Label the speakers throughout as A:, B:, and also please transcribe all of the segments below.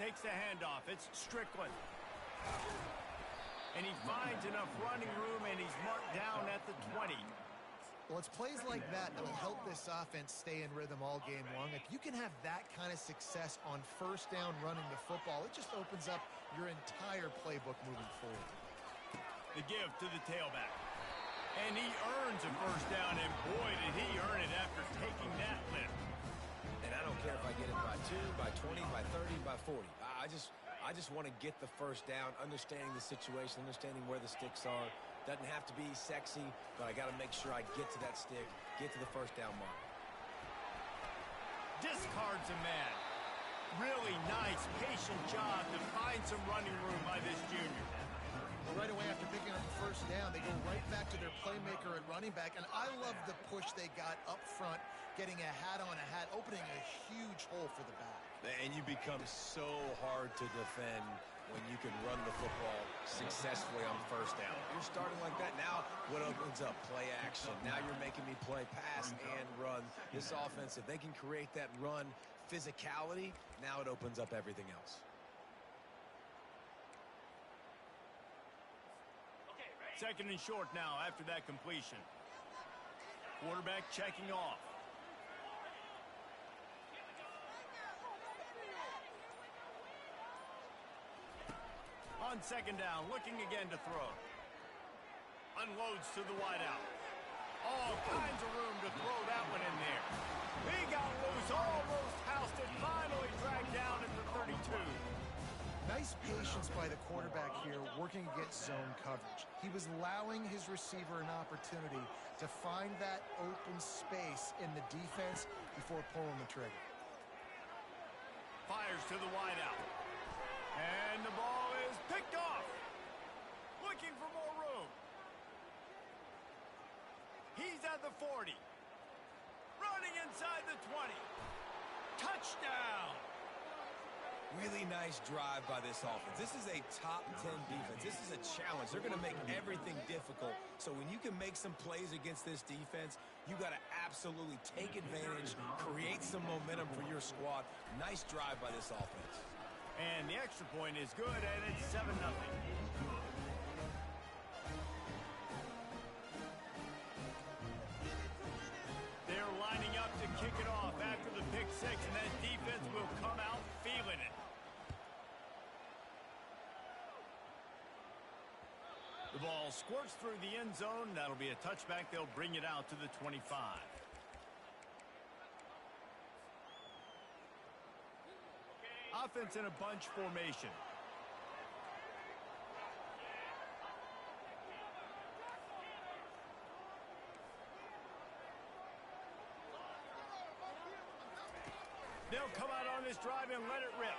A: takes the handoff. It's Strickland. And he finds enough running room, and he's marked down at the 20.
B: Well, it's plays like that that will help this offense stay in rhythm all game long. If you can have that kind of success on first down running the football, it just opens up your entire playbook moving forward.
A: The give to the tailback. And he earns a first down, and boy, did he earn it after taking that lift.
C: And I don't care if I get it by 2, by 20, by 30, by 40. I just want to get the first down, understanding the situation, understanding where the sticks are. Doesn't have to be sexy, but I got to make sure I get to that stick, get to the first down mark.
A: Discards a man. Really nice, patient job to find some running room by this junior.
B: Right away after picking up the first down, they go right back to their playmaker at running back. And I love the push they got up front, getting a hat on a hat, opening a huge hole for the back.
C: And you become so hard to defend when you can run the football successfully on first down. You're starting like that. Now what opens up? Play action. Now you're making me play pass and run. This offense, if they can create that run physicality, now it opens up everything else.
A: Second and short now after that completion. Quarterback checking off. On second down, looking again to throw. Unloads to the wideout. All kinds of room to throw that one in there. He got loose, almost housed it, finally dragged down at the 32.
B: Nice patience by the quarterback here, working against zone coverage. He was allowing his receiver an opportunity to find that open space in the defense before pulling the trigger.
A: Fires to the wideout. And the ball is picked off. Looking for more room. He's at the 40. Running inside the 20. Touchdown.
C: Really nice drive by this offense. This is a top 10 defense. This is a challenge. They're going to make everything difficult. So when you can make some plays against this defense, you got to absolutely take advantage, create some momentum for your squad. Nice drive by this offense.
A: And the extra point is good, and it's 7-0. They're lining up to kick it off after the pick six, and that defense will come out feeling it. The ball squirts through the end zone. That'll be a touchback. They'll bring it out to the 25. Offense in a bunch formation. They'll come out on this drive and let it rip.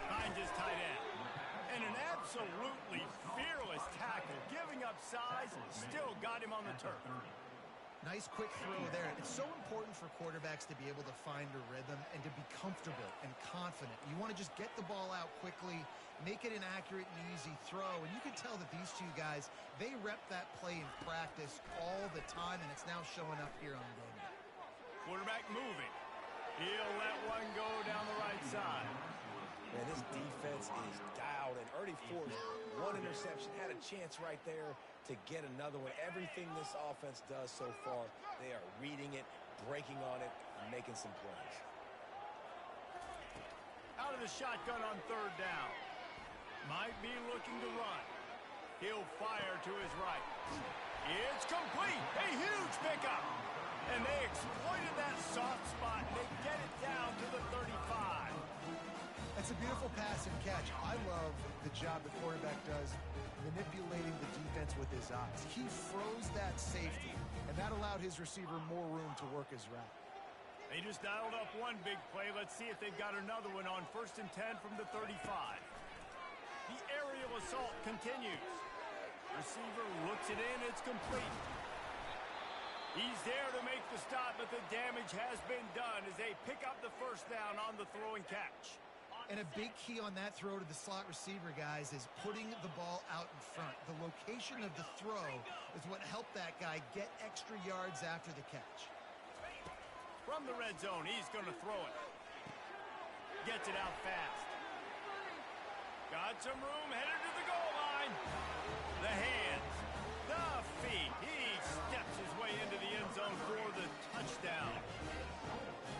A: Finds his tight end. And an absolutely fearless tackle. Giving up size, still got him on the turf.
B: Nice quick throw there. It's so important for quarterbacks to be able to find a rhythm and to be comfortable and confident. You want to just get the ball out quickly, make it an accurate and easy throw. And you can tell that these two guys, they rep that play in practice all the time, and it's now showing up here on game day.
A: Quarterback moving. He'll let one go down the right side.
C: Man, this defense is dialed and already forced one interception. Had a chance right there to get another one. Everything this offense does so far, they are reading it, breaking on it, and making some plays.
A: Out of the shotgun on third down. Might be looking to run. He'll fire to his right. It's complete. A huge pickup. And they exploited that soft spot. They get it down to the 35.
B: That's a beautiful pass and catch. I love the job the quarterback does manipulating the defense with his eyes. He froze that safety, and that allowed his receiver more room to work his route.
A: They just dialed up one big play. Let's see if they've got another one on 1st and 10 from the 35. The aerial assault continues. Receiver looks it in. It's complete. He's there to make the stop, but the damage has been done as they pick up the first down on the throw and catch.
B: And a big key on that throw to the slot receiver, guys, is putting the ball out in front. The location of the throw is what helped that guy get extra yards after the catch.
A: From the red zone, he's going to throw it. Gets it out fast. Got some room, headed to the goal line. The hands, the feet. He steps his way into the end zone for the touchdown.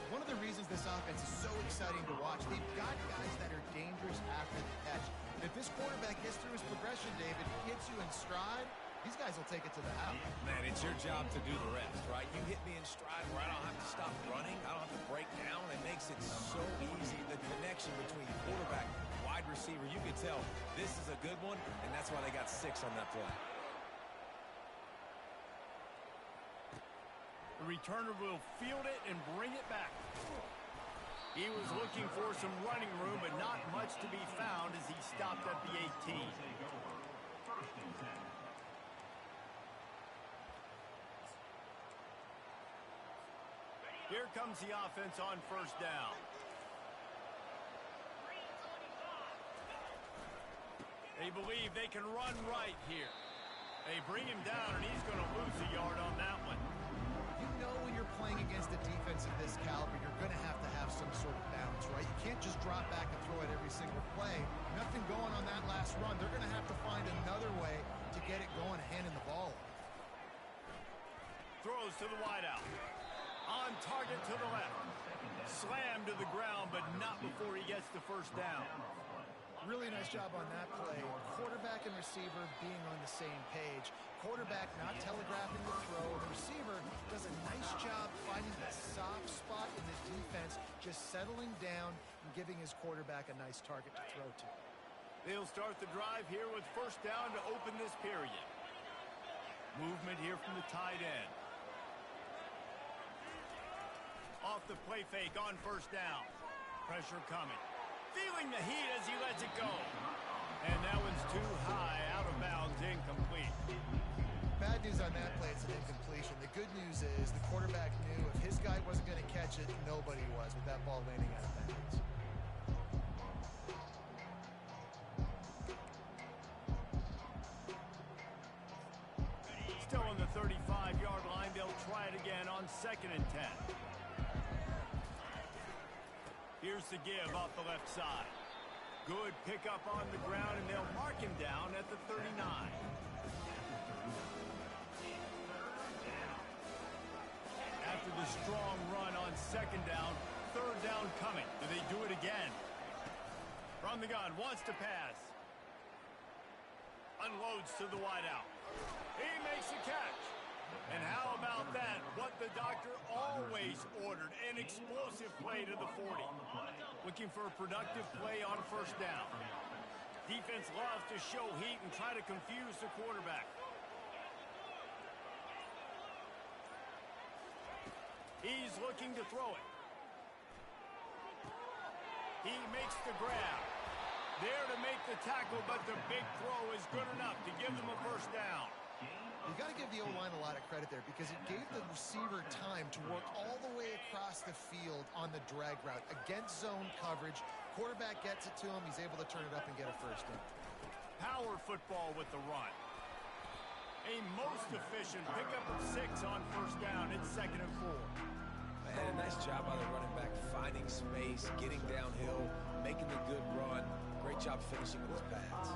B: One of the reasons this offense is so exciting to watch, they've got guys that are dangerous after the catch. And if this quarterback gets through his progression, David, hits you in stride, these guys will take it to the house.
C: Man, it's your job to do the rest, right? You hit me in stride where I don't have to stop running. I don't have to break down. It makes it so easy. The connection between quarterback and wide receiver, you can tell this is a good one, and that's why they got 6 on that play.
A: The returner will field it and bring it back. He was looking for some running room, but not much to be found as he stopped at the 18. Here comes the offense on first down. They believe they can run right here. They bring him down, and he's going to lose a yard on that one.
B: You know when you're playing against a defense of this caliber, you're going to have some sort of balance, right? You can't just drop back and throw it every single play. Nothing going on that last run. They're going to have to find another way to get it going, handing the ball off.
A: Throws to the wideout. On target to the left. Slammed to the ground, but not before he gets the first down.
B: Really nice job on that play. Quarterback and receiver being on the same page. Quarterback not telegraphing the throw. The receiver does a nice job finding the soft spot in the defense, just settling down and giving his quarterback a nice target to throw to.
A: They'll start the drive here with first down to open this period. Movement here from the tight end. Off the play fake on first down. Pressure coming. Feeling the heat as he lets it go. And that one's too high, out of bounds, incomplete.
B: Bad news on that play, it's an incompletion. The good news is the quarterback knew if his guy wasn't going to catch it, nobody was with that ball landing out of bounds.
A: Still on the 35-yard line, they'll try it again on 2nd and 10. Here's the give off the left side. Good pickup on the ground, and they'll mark him down at the 39. After the strong run on 2nd down, 3rd down coming. Do they do it again? From the gun, wants to pass. Unloads to the wideout. He makes the catch. And how about that? What the doctor always ordered, an explosive play to the 40. Looking for a productive play on first down. Defense loves to show heat and try to confuse the quarterback. He's looking to throw it. He makes the grab. There to make the tackle, but the big throw is good enough to give them a first down.
B: You got to give the O-line a lot of credit there because it gave the receiver time to work all the way across the field on the drag route against zone coverage. Quarterback gets it to him. He's able to turn it up and get a first down.
A: Power football with the run. A most efficient pickup of 6 on first down. It's 2nd and 4.
C: Man, nice job by the running back, finding space, getting downhill, making the good run. Great job finishing with his pads.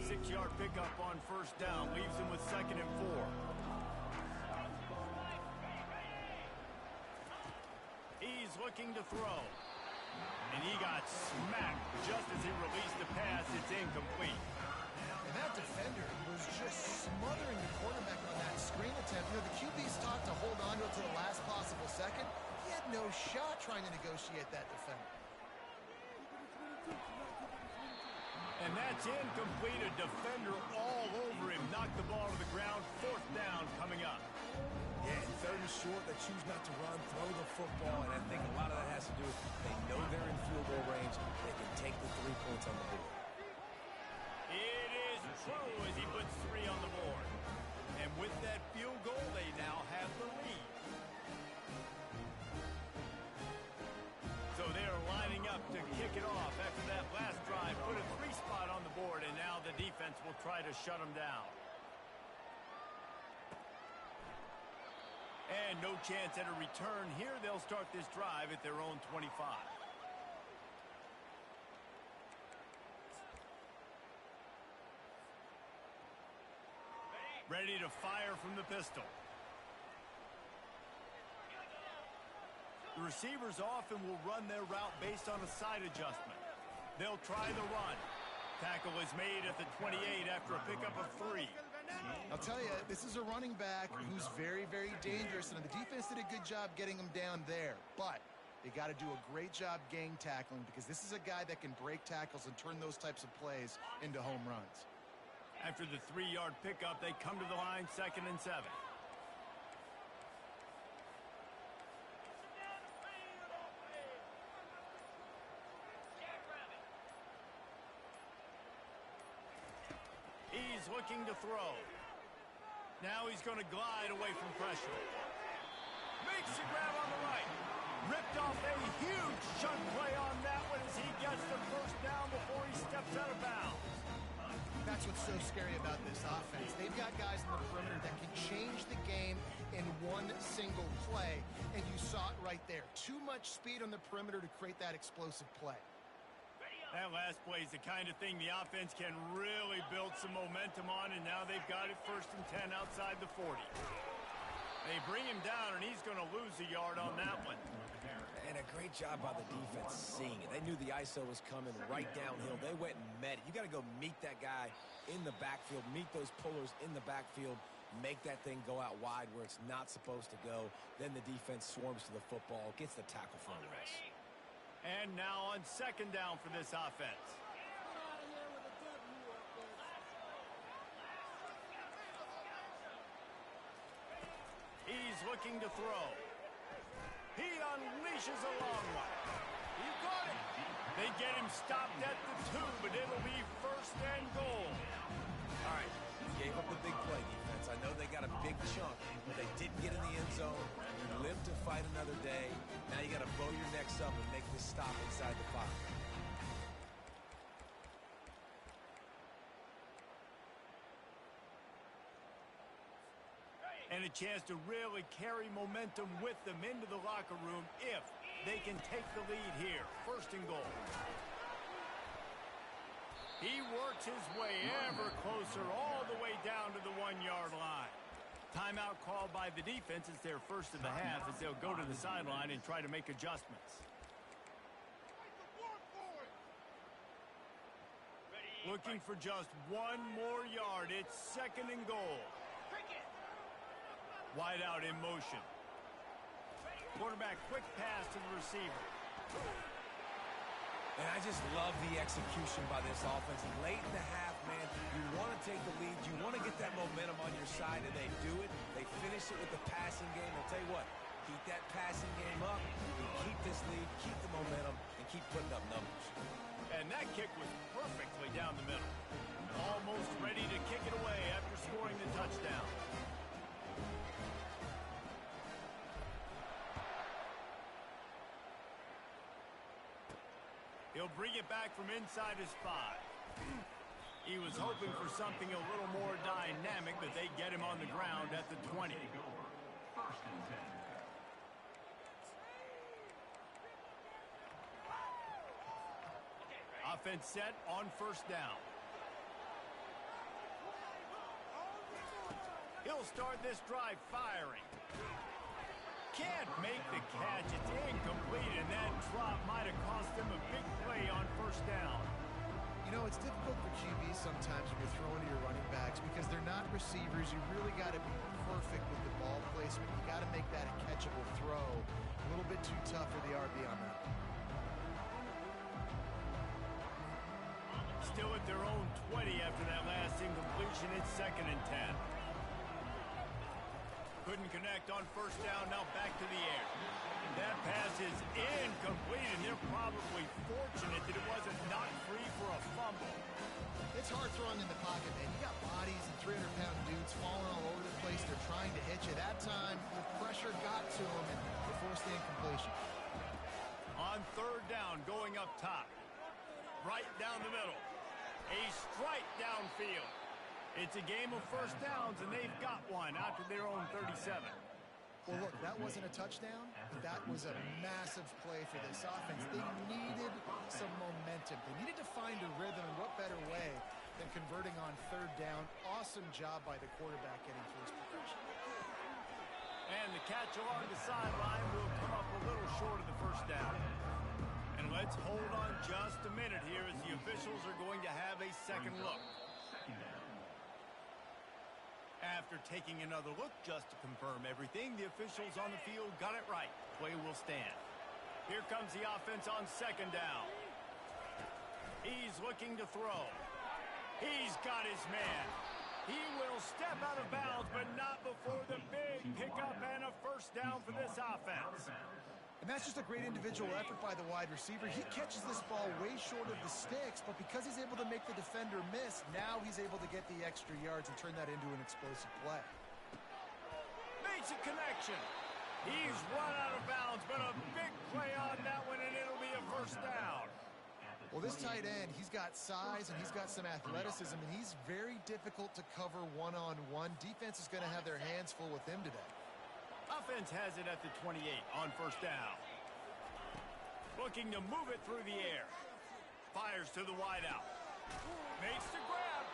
A: 6-yard pickup on first down leaves him with 2nd and 4. He's looking to throw. And he got smacked just as he released the pass. It's incomplete.
B: And that defender was just smothering the quarterback on that screen attempt. You know, the QB's taught to hold on to it to the last possible second. He had no shot trying to negotiate that defender.
A: And that's incomplete. A defender all over him. Knocked the ball to the ground. 4th down coming up.
C: Yeah, and 3rd and short, they choose not to run, throw the football, and I think a lot of that has to do with they know they're in field goal range. They can take the 3 points on the board.
A: It is true as he puts 3 on the board. And with that field goal, they now have the lead. So they're lining up to kick it off after that last drive. Put a 3 spot on the board, and now the defense will try to shut them down. And no chance at a return here. They'll start this drive at their own 25. Ready to fire from the pistol. The receivers often will run their route based on a side adjustment. They'll try the run. Tackle is made at the 28 after a pickup of 3.
B: I'll tell you, this is a running back who's very, very dangerous, and the defense did a good job getting him down there. But they got to do a great job gang tackling, because this is a guy that can break tackles and turn those types of plays into home runs.
A: After the 3-yard pickup, they come to the line, 2nd and 7. He's looking to throw. Now he's going to glide away from pressure. Makes the grab on the right. Ripped off a huge chunk play on that one as he gets the first down before he steps out of bounds.
B: That's what's so scary about this offense. They've got guys in the perimeter that can change the game in one single play, and you saw it right there. Too much speed on the perimeter to create that explosive play.
A: That last play is the kind of thing the offense can really build some momentum on, and now they've got it 1st and 10 outside the 40. They bring him down, and he's going to lose a yard on that one.
C: And a great job by the defense seeing it. They knew the ISO was coming right downhill. They went and met it. You got to go meet that guy in the backfield, meet those pullers in the backfield, make that thing go out wide where it's not supposed to go. Then the defense swarms to the football, gets the tackle for a loss.
A: And now on 2nd down for this offense. He's looking to throw. He unleashes a long one. He got it. They get him stopped at the 2, but it'll be 1st and goal.
C: All right, gave up the big play defense. I know they got a big chunk, but they didn't get in the end zone. You live to fight another day. Now you got to bow your necks up and make this stop inside the 5.
A: And a chance to really carry momentum with them into the locker room if they can take the lead here. 1st and goal. He works his way ever closer all the way down to the 1-yard line. Timeout called by the defense. It's their first of the half as they'll go to the sideline and try to make adjustments. Looking for just 1 more yard. It's 2nd and goal. Wide out in motion. Quarterback quick pass to the receiver.
C: And I just love the execution by this offense. Late in the half, man, you want to take the lead. You want to get that momentum on your side, and they do it. They finish it with the passing game. I'll tell you what, keep that passing game up. You keep this lead, keep the momentum, and keep putting up numbers.
A: And that kick was perfectly down the middle. Almost ready to kick it away after scoring the touchdown. He'll bring it back from inside his 5. He was hoping for something a little more dynamic, but they get him on the ground at the 20. Offense set on 1st down. He'll start this drive firing. Can't make the catch. It's incomplete, and that drop might have cost them a big play on 1st down.
B: You know, it's difficult for QBs sometimes when you're throwing to your running backs because they're not receivers. You really got to be perfect with the ball placement. You got to make that a catchable throw. A little bit too tough for the RB on that.
A: Still at their own 20 after that last incompletion. It's 2nd and 10. Couldn't connect on 1st down, now back to the air. That pass is incomplete, and they're probably fortunate that it wasn't knocked free for a fumble.
B: It's hard throwing in the pocket, man. You got bodies and 300-pound dudes falling all over the place. They're trying to hit you. That time, the pressure got to them, and they forced the incompletion.
A: On 3rd down, going up top. Right down the middle. A strike downfield. It's a game of 1st downs, and they've got one out to their own 37.
B: Well, look, that wasn't a touchdown, but that was a massive play for this offense. They needed some momentum. They needed to find a rhythm, and what better way than converting on 3rd down. Awesome. awesome job by the quarterback getting through his progression.
A: And the catch along the sideline will come up a little short of the first down. And let's hold on just a minute here as the officials are going to have a second look. After taking another look just to confirm everything, the officials on the field got it right. Play will stand. Here comes the offense on second down. He's looking to throw. He's got his man. He will step out of bounds, but not before the big pickup and a first down for this offense.
B: And that's just a great individual effort by the wide receiver. He catches this ball way short of the sticks, but because he's able to make the defender miss, now he's able to get the extra yards and turn that into an explosive play.
A: Makes a connection. He's run out of bounds, but a big play on that one, and it'll be a first down.
B: Well, this tight end, he's got size and he's got some athleticism, and he's very difficult to cover one-on-one. Defense is going to have their hands full with him today.
A: Offense has it at the 28 on first down. Looking to move it through the air. Fires to the wideout. Makes the grab.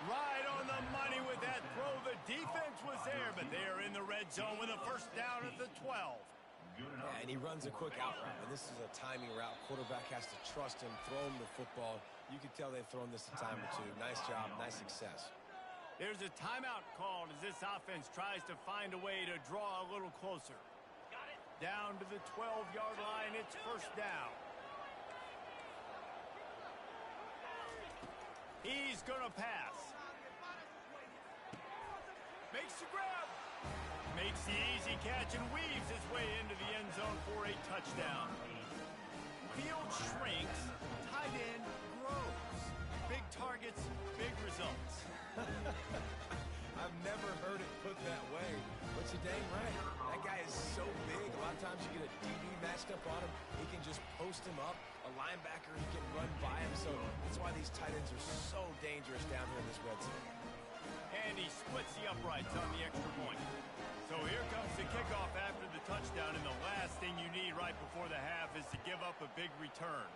A: Right on the money with that throw. The defense was there, but they are in the red zone with a first down at the 12.
C: Yeah, and he runs a quick out route, and this is a timing route. Quarterback has to trust him, throw him the football. You can tell they've thrown this a time or two. Nice job, nice success.
A: There's a timeout called as this offense tries to find a way to draw a little closer. Down to the 12-yard line, it's first down. He's going to pass. Makes the grab. Makes the easy catch and weaves his way into the end zone for a touchdown. Field shrinks, tight end grows. Big targets, big results.
C: I've never heard it put that way, but you're dang right. That guy is so big. A lot of times you get a DB matched up on him. He can just post him up. A linebacker, he can run by him. So that's why these tight ends are so dangerous down here in this red zone.
A: And he splits the uprights on the extra point. So here comes the kickoff after the touchdown, and the last thing you need right before the half is to give up a big return.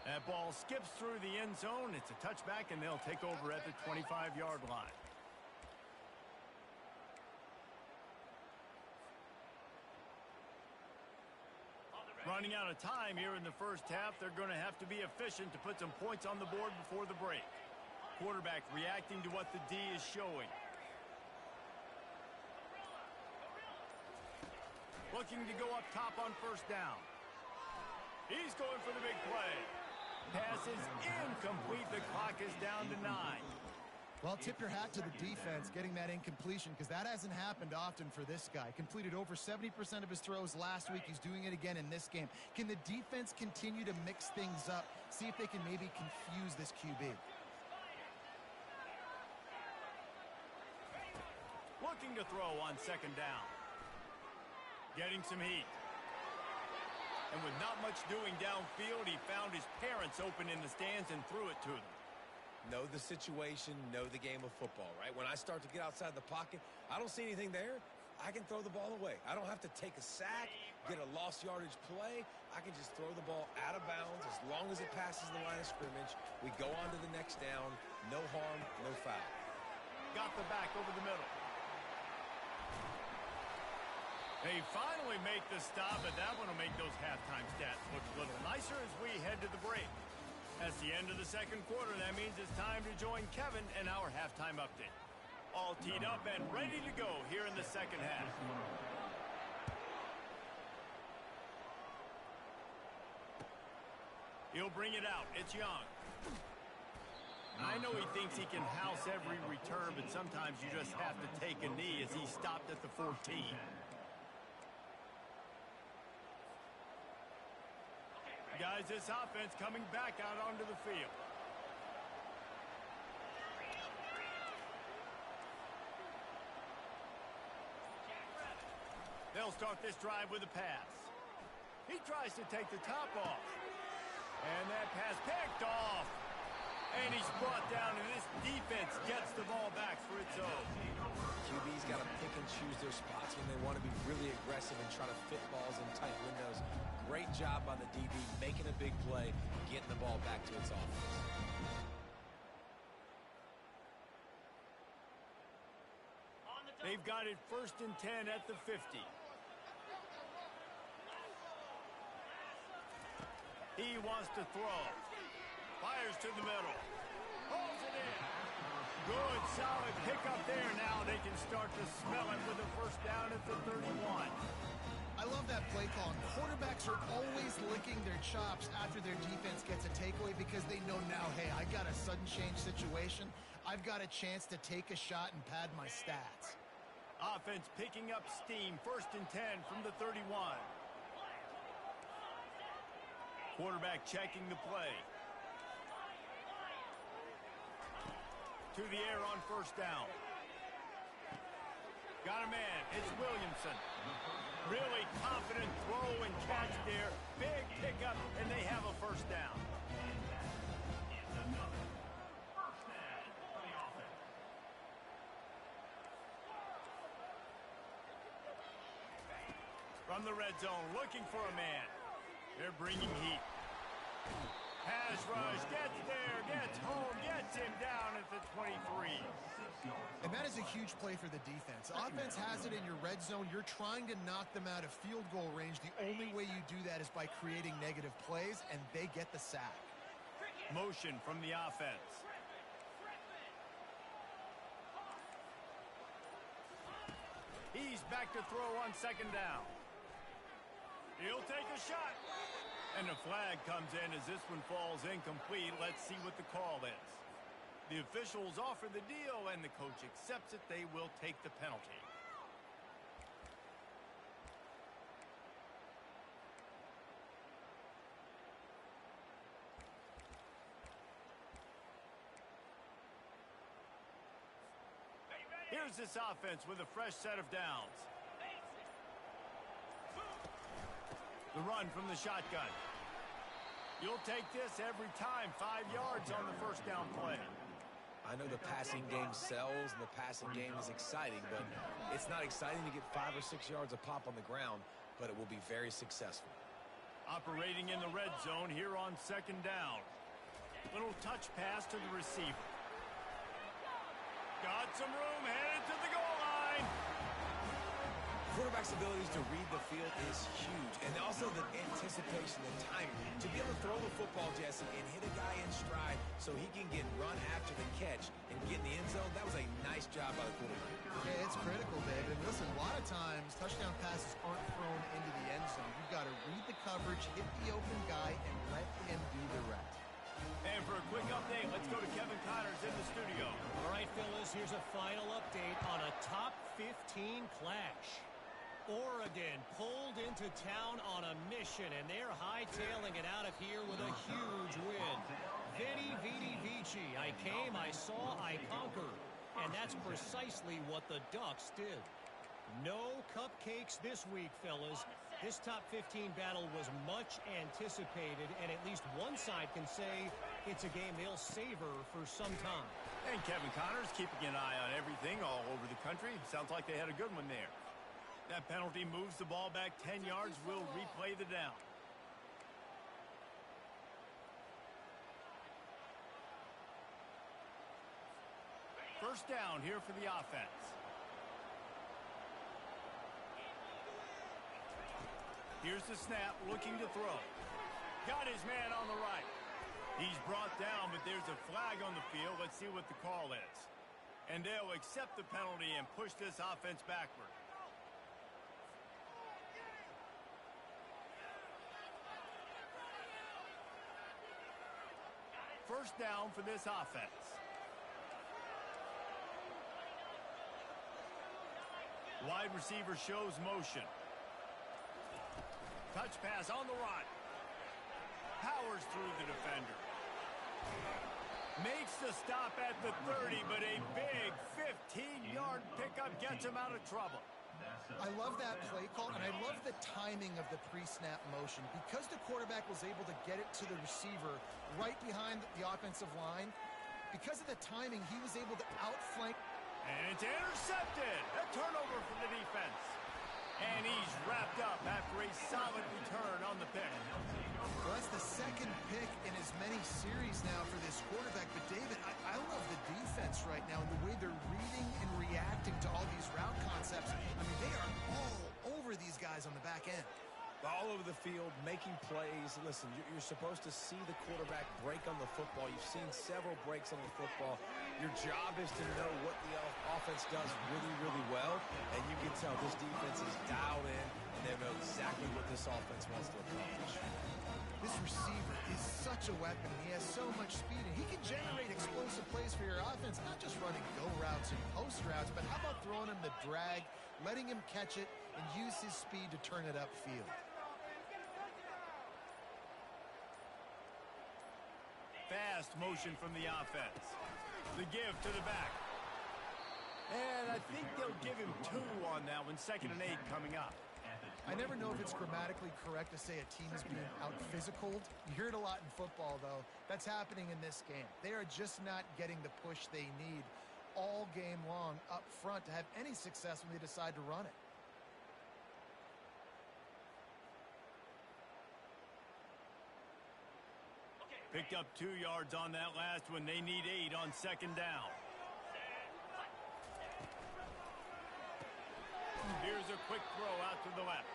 A: That ball skips through the end zone. It's a touchback, and they'll take over at the 25-yard line. Running out of time here in the first half, they're going to have to be efficient to put some points on the board before the break. Quarterback reacting to what the D is showing. Looking to go up top on first down. He's going for the big play. Pass is incomplete. The clock is down to 9.
B: Well, tip your hat to the defense getting that incompletion, because that hasn't happened often for this guy. Completed over 70% of his throws last week. He's doing it again in this game. Can the defense continue to mix things up? See if they can maybe confuse this QB.
A: Looking to throw on second down. Getting some heat. And with not much doing downfield, he found his parents open in the stands and threw it to them.
C: Know the situation, know the game of football, right? When I start to get outside the pocket, I don't see anything there. I can throw the ball away. I don't have to take a sack, get a lost yardage play. I can just throw the ball out of bounds as long as it passes the line of scrimmage. We go on to the next down. No harm, no foul.
A: Got the back over the middle. They finally make the stop, but that one will make those halftime stats look a little nicer as we head to the break. That's the end of the second quarter. That means it's time to join Kevin in our halftime update. All teed up and ready to go here in the second half. He'll bring it out. It's Young. I know he thinks he can house every return, but sometimes you just have to take a knee as he stopped at the 14. Guys, this offense coming back out onto the field. They'll start this drive with a pass. He tries to take the top off. And that pass picked off. And he's brought down, and this defense gets the ball back for its own.
C: QB's got to pick and choose their spots when they want to be really aggressive and try to fit balls in tight windows. Great job by the DB, making a big play, getting the ball back to its offense.
A: They've got it 1st and 10 at the 50. He wants to throw. Fires to the middle. Holds it in. Good, solid pickup there. Now they can start to smell it with a 1st down at the 31.
B: I love that play call. Quarterbacks are always licking their chops after their defense gets a takeaway because they know now, hey, I got a sudden change situation. I've got a chance to take a shot and pad my stats.
A: Offense picking up steam. 1st and 10 from the 31. Quarterback checking the play. To the air on 1st down. Got a man. It's Williamson. Really confident throw and catch there. Big pickup, and they have a 1st down. From the red zone, looking for a man. They're bringing heat. Pass rush, gets there, gets home, gets him down at the 23.
B: And that is a huge play for the defense. Offense has it in your red zone. You're trying to knock them out of field goal range. The only way you do that is by creating negative plays, and they get the sack.
A: Motion from the offense. He's back to throw on 2nd down. He'll take a shot. And the flag comes in as this one falls incomplete. Let's see what the call is. The officials offer the deal, and the coach accepts it. They will take the penalty. Here's this offense with a fresh set of downs. The run from the shotgun. You'll take this every time. 5 yards on the 1st down play.
C: I know the passing game sells and the passing game is exciting, but it's not exciting to get 5 or 6 yards a pop on the ground, but it will be very successful.
A: Operating in the red zone here on 2nd down. Little touch pass to the receiver. Got some room, headed to the goal line.
C: Quarterback's abilities to read the field is huge, and also the anticipation, the timing. To be able to throw the football, Jesse, and hit a guy in stride so he can get run after the catch and get in the end zone, that was a nice job by the quarterback.
B: Yeah, it's critical, David. Listen, a lot of times, touchdown passes aren't thrown into the end zone. You've got to read the coverage, hit the open guy, and let him do the rest.
A: And for a quick update, let's go to Kevin Connors in the studio.
D: All right, fellas, here's a final update on a top 15 clash. Oregon pulled into town on a mission, and they're hightailing it out of here with a huge win. Veni, vidi, vici. I came, I saw, I conquered. And that's precisely what the Ducks did. No cupcakes this week, fellas. This top 15 battle was much anticipated, and at least one side can say it's a game they'll savor for some time.
A: And Kevin Connors keeping an eye on everything all over the country. Sounds like they had a good one there. That penalty moves the ball back 10 yards. We'll replay the down. First down here for the offense. Here's the snap, looking to throw. Got his man on the right. He's brought down, but there's a flag on the field. Let's see what the call is. And they'll accept the penalty and push this offense backward. First down for this offense. Wide receiver shows motion. Touch pass on the run. Powers through the defender. Makes the stop at the 30, but a big 15-yard pickup gets him out of trouble.
B: I love that play call, and I love the timing of the pre-snap motion. Because the quarterback was able to get it to the receiver right behind the offensive line, because of the timing, he was able to outflank.
A: And it's intercepted. A turnover for the defense. And he's wrapped up after a solid return on the pick.
B: Well, that's the second pick in as many series now for this quarterback. But, David, I love the defense right now and the way they're reading and reacting to all these route back end.
C: All over the field, making plays. Listen, you're supposed to see the quarterback break on the football. You've seen several breaks on the football. Your job is to know what the offense does really, really well, and you can tell this defense is dialed in, and they know exactly what this offense wants to accomplish.
B: This receiver is such a weapon. He has so much speed, and he can generate explosive plays for your offense, not just running go routes and post routes, but how about throwing him the drag, letting him catch it, and use his speed to turn it upfield.
A: Fast motion from the offense. The give to the back. And I think they'll give him 2 on that one. 2nd and 8 coming up.
B: I never know if it's grammatically correct to say a team is being out-physicaled. You hear it a lot in football, though. That's happening in this game. They are just not getting the push they need all game long up front to have any success when they decide to run it.
A: Picked up 2 yards on that last one. They need 8 on 2nd down. Here's a quick throw out to the left.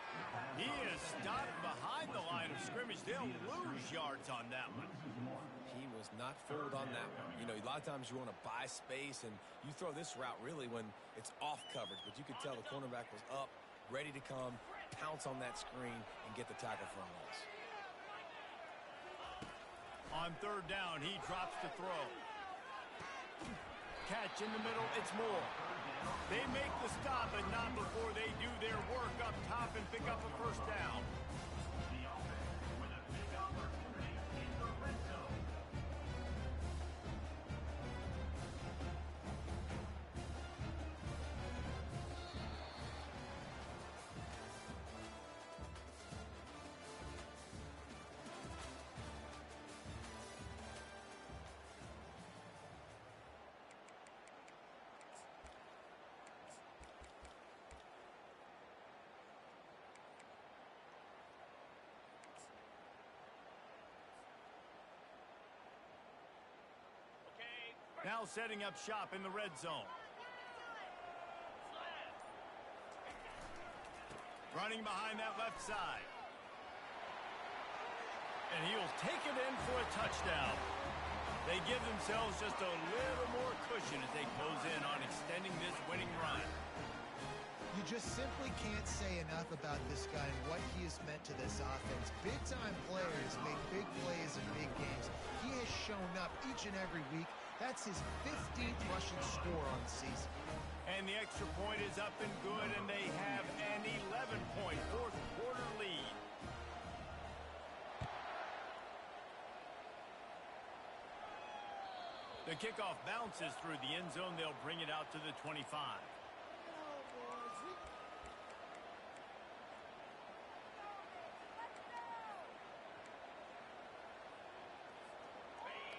A: He is stopped behind the line of scrimmage. They'll lose yards on that one.
C: He was not fooled on that one. You know, a lot of times you want to buy space, and you throw this route really when it's off coverage. But you could tell the cornerback was up, ready to come, pounce on that screen, and get the tackle for a loss.
A: On 3rd down, he drops to throw. Catch in the middle, it's Moore. They make the stop, but not before they do their work up top and pick up a 1st down. Now setting up shop in the red zone. Running behind that left side. And he'll take it in for a touchdown. They give themselves just a little more cushion as they close in on extending this winning run.
B: You just simply can't say enough about this guy and what he has meant to this offense. Big-time players make big plays in big games. He has shown up each and every week. That's his 15th rushing score on the season.
A: And the extra point is up and good, and they have an 11-point fourth-quarter lead. The kickoff bounces through the end zone. They'll bring it out to the 25.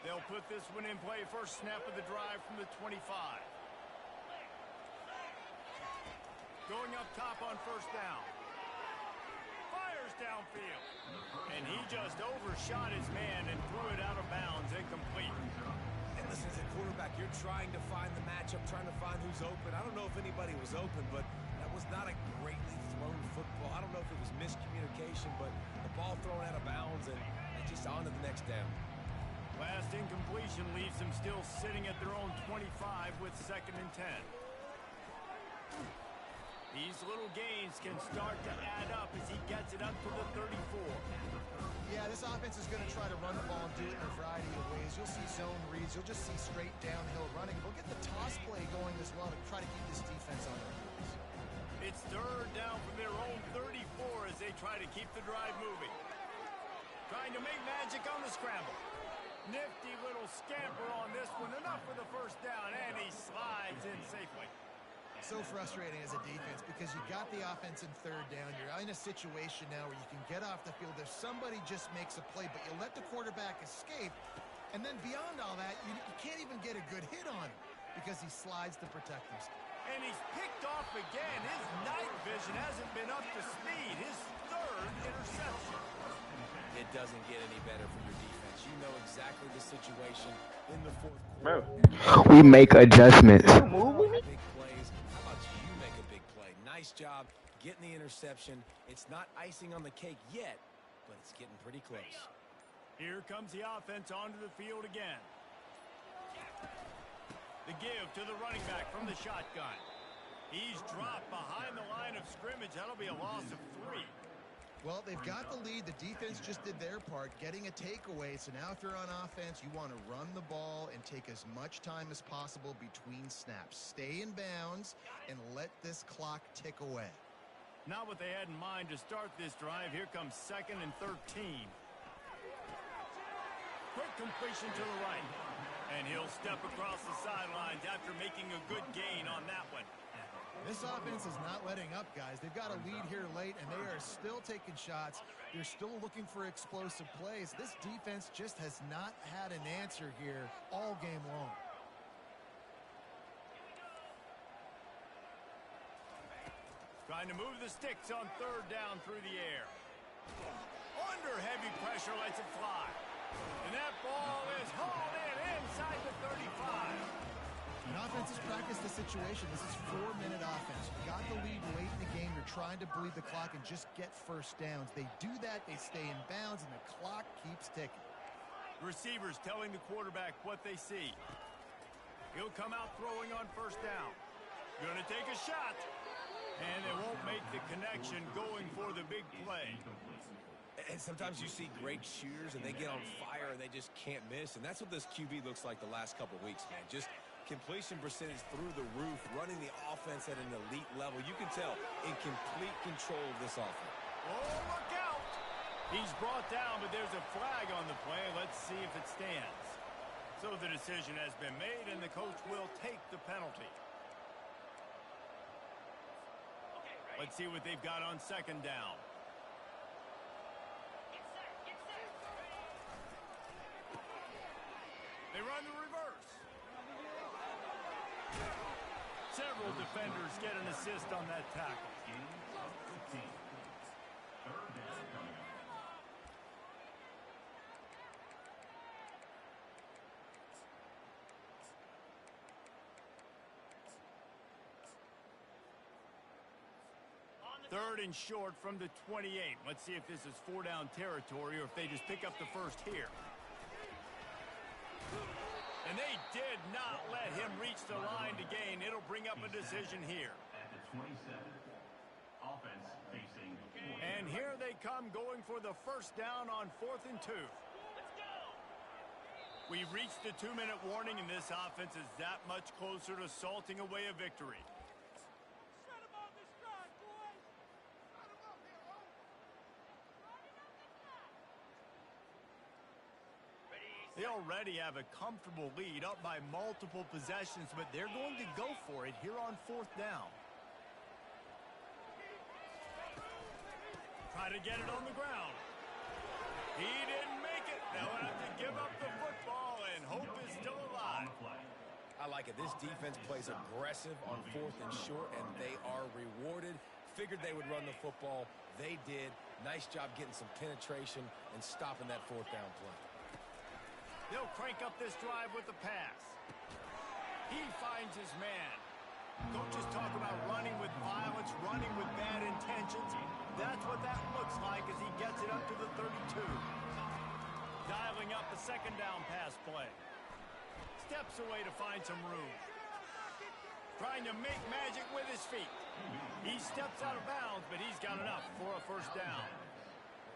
A: They'll put this one in play. First snap of the drive from the 25. Going up top on 1st down. Fires downfield. And he just overshot his man and threw it out of bounds, incomplete.
C: And listen, as a quarterback, you're trying to find the matchup, trying to find who's open. I don't know if anybody was open, but that was not a greatly thrown football. I don't know if it was miscommunication, but the ball thrown out of bounds and just on to the next down.
A: Last incompletion leaves them still sitting at their own 25 with 2nd and 10. These little gains can start to add up as he gets it up to the 34.
B: Yeah, this offense is going to try to run the ball and do it in a variety of ways. You'll see zone reads. You'll just see straight downhill running. They'll get the toss play going as well to try to keep this defense on their heels.
A: It's 3rd down from their own 34 as they try to keep the drive moving. Trying to make magic on the scramble. Nifty little scamper on this one. Enough for the 1st down, and he slides in safely.
B: So frustrating as a defense because you got the offense in 3rd down. You're in a situation now where you can get off the field if somebody just makes a play, but you let the quarterback escape. And then beyond all that, you can't even get a good hit on him because he slides to protect himself.
A: And he's picked off again. His night vision hasn't been up to speed. His 3rd interception.
C: It doesn't get any better for your defense. You know exactly the situation in the 4th
E: quarter. We make adjustments.
C: Big plays. How about you make a big play? Nice job getting the interception. It's not icing on the cake yet, but it's getting pretty close.
A: Here comes the offense onto the field again. The give to the running back from the shotgun. He's dropped behind the line of scrimmage. That'll be a loss of 3.
B: Well, they've got the lead. The defense just did their part, getting a takeaway. So now if you're on offense, you want to run the ball and take as much time as possible between snaps. Stay in bounds and let this clock tick away.
A: Not what they had in mind to start this drive. Here comes 2nd and 13. Quick completion to the right. And he'll step across the sidelines after making a good gain on that one.
B: This offense is not letting up, guys. They've got a lead here late, and they are still taking shots. They're still looking for explosive plays. This defense just has not had an answer here all game long.
A: Trying to move the sticks on 3rd down through the air. Under heavy pressure, lets it fly. And that ball is hauled in inside the 35.
B: An offense has practiced the situation. This is 4-minute offense. You got the lead late in the game. You're trying to bleed the clock and just get first downs. They do that, they stay in bounds, and the clock keeps ticking.
A: Receivers telling the quarterback what they see. He'll come out throwing on 1st down. Gonna take a shot. And they won't make the connection going for the big play.
C: And sometimes you see great shooters, and they get on fire, and they just can't miss. And that's what this QB looks like the last couple weeks, man. Just completion percentage through the roof, running the offense at an elite level. You can tell in complete control of this offense.
A: Oh, look out! He's brought down, but there's a flag on the play. Let's see if it stands. So the decision has been made, and the coach will take the penalty. Let's see what they've got on 2nd down. They run the reverse. Several defenders get an assist on that tackle. Third and short from the 28. Let's see if this is 4-down territory or if they just pick up the first here. And they did not let him reach the line to gain. It'll bring up a decision here.
E: At the 27, offense facing.
A: And here they come going for the 1st down on 4th and 2. We've reached the 2-minute warning, and this offense is that much closer to salting away a victory. They already have a comfortable lead up by multiple possessions, but they're going to go for it here on 4th down. Try to get it on the ground. He didn't make it. They'll have to give up the football, and hope is still alive.
C: I like it. This defense plays aggressive on 4th and short, and they are rewarded. Figured they would run the football. They did. Nice job getting some penetration and stopping that 4th down play.
A: They'll crank up this drive with the pass. He finds his man. Coaches talk about running with violence, running with bad intentions. That's what that looks like as he gets it up to the 32. Dialing up the 2nd down pass play. Steps away to find some room. Trying to make magic with his feet. He steps out of bounds, but he's got enough for a 1st down.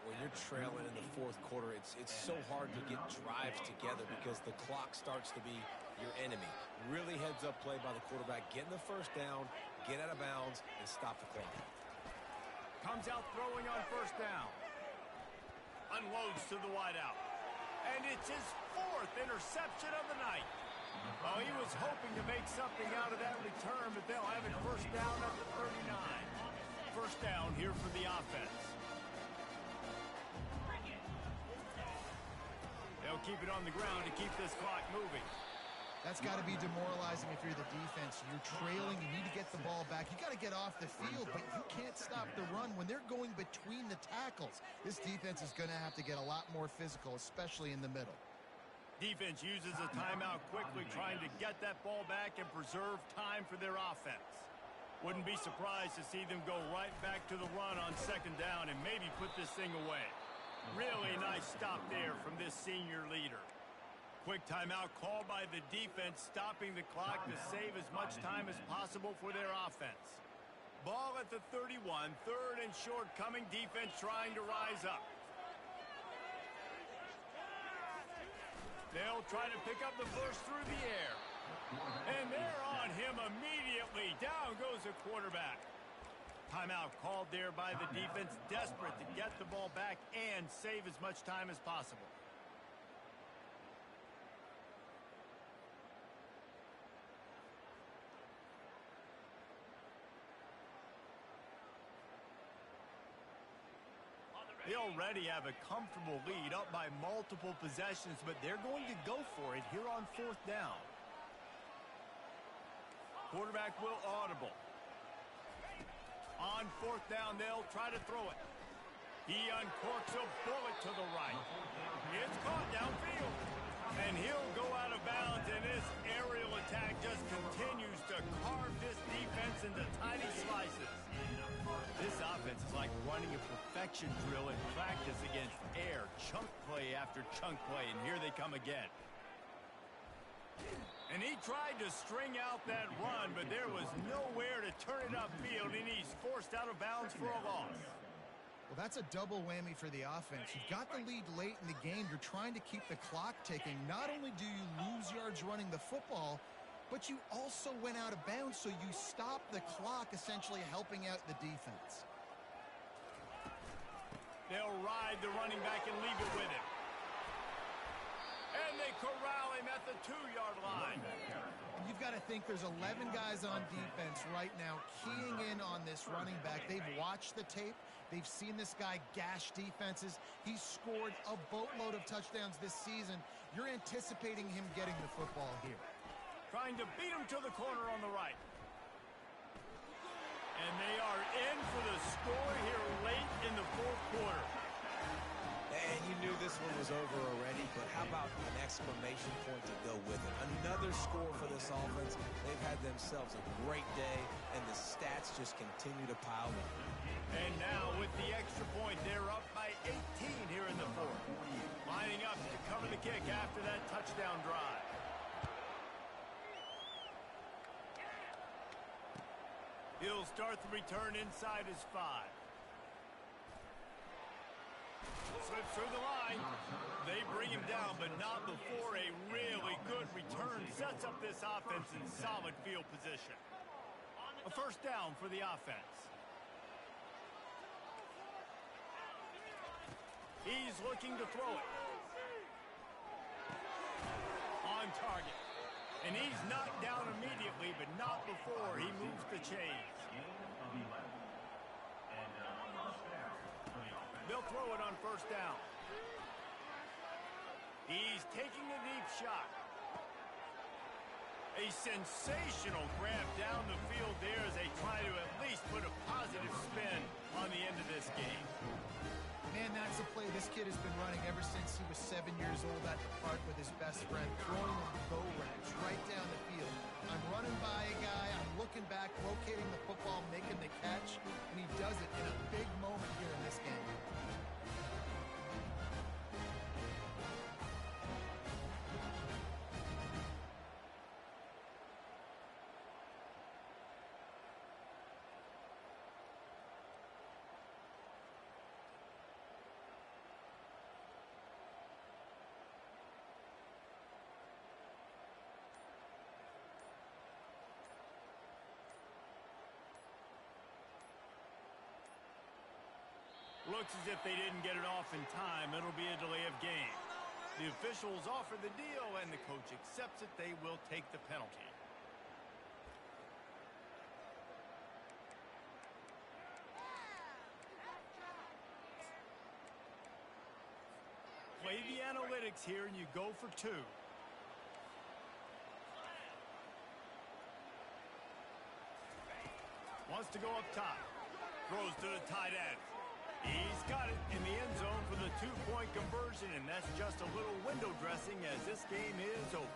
C: When you're trailing in the 4th quarter, it's so hard to get drives together because the clock starts to be your enemy. Really heads-up play by the quarterback. Getting the 1st down, get out of bounds, and stop the clock.
A: Comes out throwing on 1st down. Unloads to the wideout. And it's his 4th interception of the night. Well, he was hoping to make something out of that return, but they'll have it 1st down at the 39. 1st down here for the offense. They'll keep it on the ground to keep this clock moving.
B: That's got to be demoralizing if you're the defense. You're trailing. You need to get the ball back. You got to get off the field, but you can't stop the run when they're going between the tackles. This defense is going to have to get a lot more physical, especially in the middle.
A: Defense uses a timeout quickly, trying to get that ball back and preserve time for their offense. Wouldn't be surprised to see them go right back to the run on second down and maybe put this thing away. Really nice stop there from this senior leader. Quick timeout called by the defense, stopping the clock to save as much time as possible for their offense. Ball at the 31, third and short coming, defense trying to rise up. They'll try to pick up the first through the air. And they're on him immediately. Down goes the quarterback. Timeout called there by the defense, desperate to get the ball back and save as much time as possible. They already have a comfortable lead, up by multiple possessions, but they're going to go for it here on fourth down. Quarterback will audible. On fourth down, they'll try to throw it. He uncorks a bullet to the right. It's caught downfield. And he'll go out of bounds, and this aerial attack just continues to carve this defense into tiny slices. This offense is like running a perfection drill in practice against air. Chunk play after chunk play, and here they come again. And he tried to string out that run, but there was nowhere to turn it upfield, and he's forced out of bounds for a loss.
B: Well, that's a double whammy for the offense. You've got the lead late in the game. You're trying to keep the clock ticking. Not only do you lose yards running the football, but you also went out of bounds, so you stop the clock, essentially helping out the defense.
A: They'll ride the running back and leave it with him. And they corral him at the 2-yard line.
B: You've got to think there's 11 guys on defense right now keying in on this running back. They've watched the tape. They've seen this guy gash defenses. He's scored a boatload of touchdowns this season. You're anticipating him getting the football here.
A: Trying to beat him to the corner on the right. And they are in for the score here late in the fourth quarter.
C: And you knew this one was over already, but how about an exclamation point to go with it? Another score for this offense. They've had themselves a great day, and the stats just continue to pile up.
A: And now with the extra point, they're up by 18 here in the fourth. Lining up to cover the kick after that touchdown drive. He'll start the return inside his 5. Slips through the line. They bring him down, but not before a really good return sets up this offense in solid field position. A first down for the offense. He's looking to throw it. On target. And he's knocked down immediately, but not before he moves the chains. They'll throw it on first down. He's taking a deep shot. A sensational grab down the field there as they try to at least put a positive spin on the end of this game.
B: Man, that's a play this kid has been running ever since he was 7 years old at the park with his best friend, throwing a go wrench right down the field. I'm running by a guy, I'm looking back, locating the football, making the catch, and he does it in a big moment here in this game.
A: Looks as if they didn't get it off in time. It'll be a delay of game. The officials offer the deal, and the coach accepts it. They will take the penalty. Play the analytics here, and you go for 2. Wants to go up top. Throws to the tight end. He's got it in the end zone for the 2-point conversion, and that's just a little window dressing as this game is over.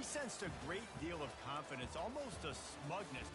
A: sensed a great deal of confidence, almost a smugness.